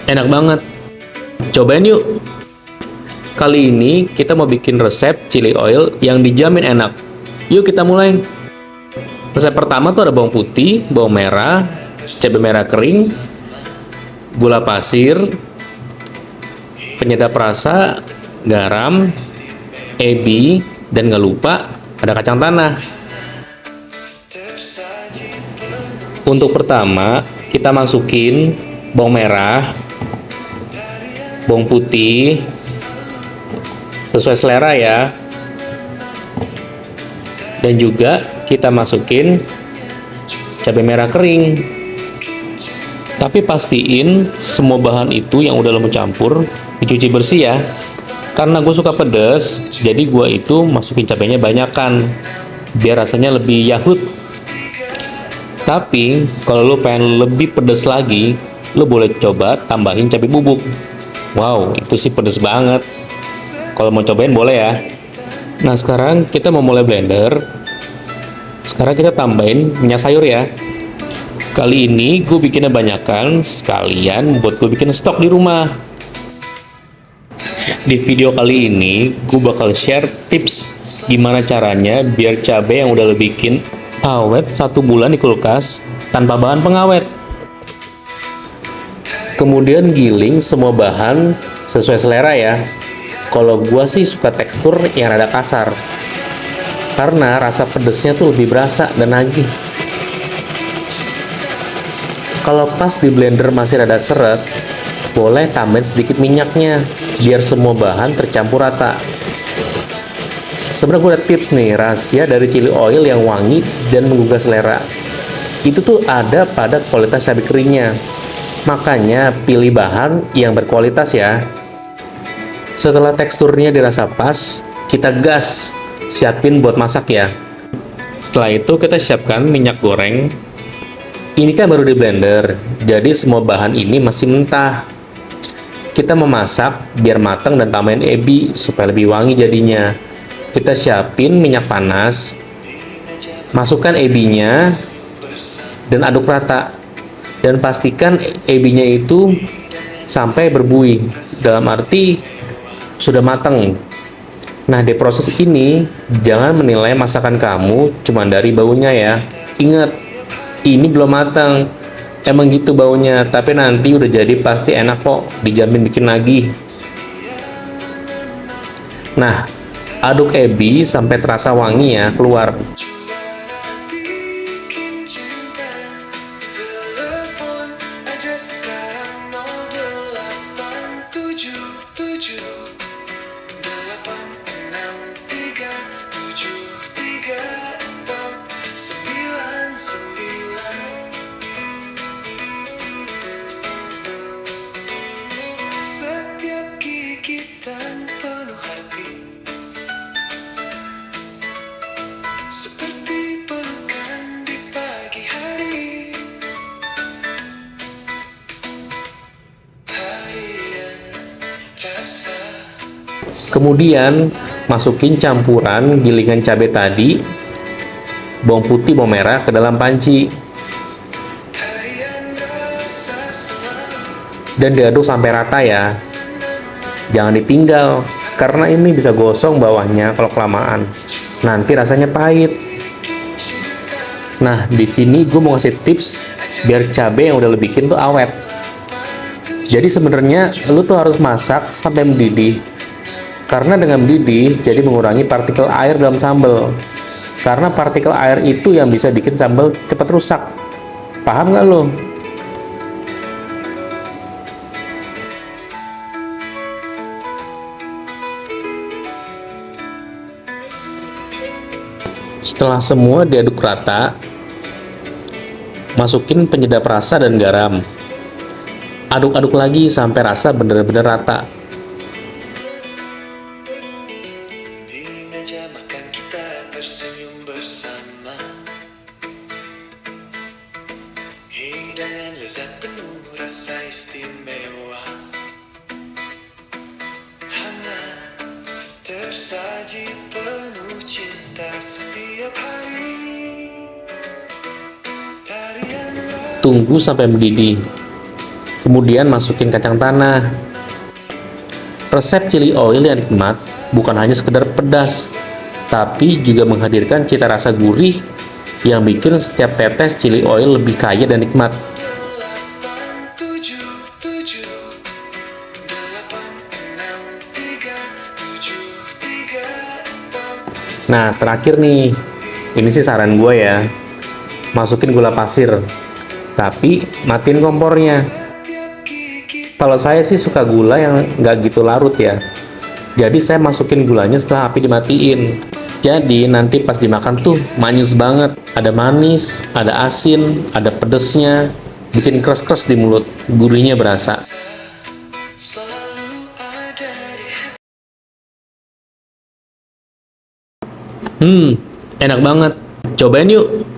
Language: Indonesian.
Enak banget. Cobain yuk. Kali ini kita mau bikin resep chili oil yang dijamin enak. Yuk kita mulai. Resep pertama tuh ada bawang putih, bawang merah, cabai merah kering, gula pasir, penyedap rasa, garam, ebi, dan nggak lupa ada kacang tanah. Untuk pertama, kita masukin bawang merah, bawang putih, sesuai selera ya. Dan juga kita masukin cabai merah kering. Tapi pastiin semua bahan itu yang udah lo mencampur dicuci bersih ya. Karena gue suka pedas, jadi gue itu masukin cabainya banyakan biar rasanya lebih yahut. Tapi kalau lo pengen lebih pedas lagi, lo boleh coba tambahin cabai bubuk. Wow, itu sih pedas banget. Kalau mau cobain boleh ya. Nah sekarang kita mau mulai blender. Sekarang kita tambahin minyak sayur ya. Kali ini gue bikinnya banyakan sekalian buat gue bikin stok di rumah. Di video kali ini gue bakal share tips gimana caranya biar cabai yang udah lo bikin awet 1 bulan di kulkas tanpa bahan pengawet. Kemudian giling semua bahan sesuai selera ya. Kalau gua sih suka tekstur yang rada kasar, karena rasa pedesnya tuh lebih berasa dan nagih. Kalau pas di blender masih rada seret, boleh tambahin sedikit minyaknya, biar semua bahan tercampur rata. Sebenarnya gue ada tips nih, rahasia dari chili oil yang wangi dan menggugah selera. Itu tuh ada pada kualitas cabai keringnya. Makanya pilih bahan yang berkualitas ya. Setelah teksturnya dirasa pas, kita gas, siapin buat masak ya. Setelah itu kita siapkan minyak goreng. Ini kan baru di blender, jadi semua bahan ini masih mentah. Kita memasak biar matang dan tambahin ebi supaya lebih wangi jadinya. Kita siapin minyak panas, masukkan ebinya, dan aduk rata. Dan pastikan ebinya itu sampai berbuih, dalam arti sudah matang. Nah, di proses ini jangan menilai masakan kamu cuma dari baunya ya. Ingat, ini belum matang. Emang gitu baunya, tapi nanti udah jadi pasti enak kok, dijamin bikin lagi. Nah, aduk ebi sampai terasa wangi ya, keluar. Kemudian masukin campuran gilingan cabai tadi, bawang putih, bawang merah ke dalam panci. Dan diaduk sampai rata ya. Jangan ditinggal, karena ini bisa gosong bawahnya kalau kelamaan. Nanti rasanya pahit. Nah, di sini gue mau ngasih tips biar cabai yang udah lo bikin tuh awet. Jadi sebenarnya lo tuh harus masak sampai mendidih. Karena dengan mendidih, jadi mengurangi partikel air dalam sambal. Karena partikel air itu yang bisa bikin sambal cepat rusak. Paham nggak lo? Setelah semua diaduk rata, masukin penyedap rasa dan garam. Aduk-aduk lagi sampai rasa benar-benar rata. Hidangan lezat penuh rasa istimewa, hangat tersaji penuh cinta setiap hari. Tunggu sampai mendidih. Kemudian masukin kacang tanah. Resep chili oil yang nikmat bukan hanya sekedar pedas, tapi juga menghadirkan cita rasa gurih yang bikin setiap tetes chili oil lebih kaya dan nikmat. 877 863 73 Nah, terakhir nih, ini sih saran gue ya, masukin gula pasir, tapi matiin kompornya. tiap gigi Kalau saya sih suka gula yang nggak gitu larut ya, jadi saya masukin gulanya setelah api dimatiin. Jadi nanti pas dimakan tuh manis banget, ada manis, ada asin, ada pedesnya, bikin kres-kres di mulut, gurihnya berasa. selalu ada di Enak banget. Cobain yuk.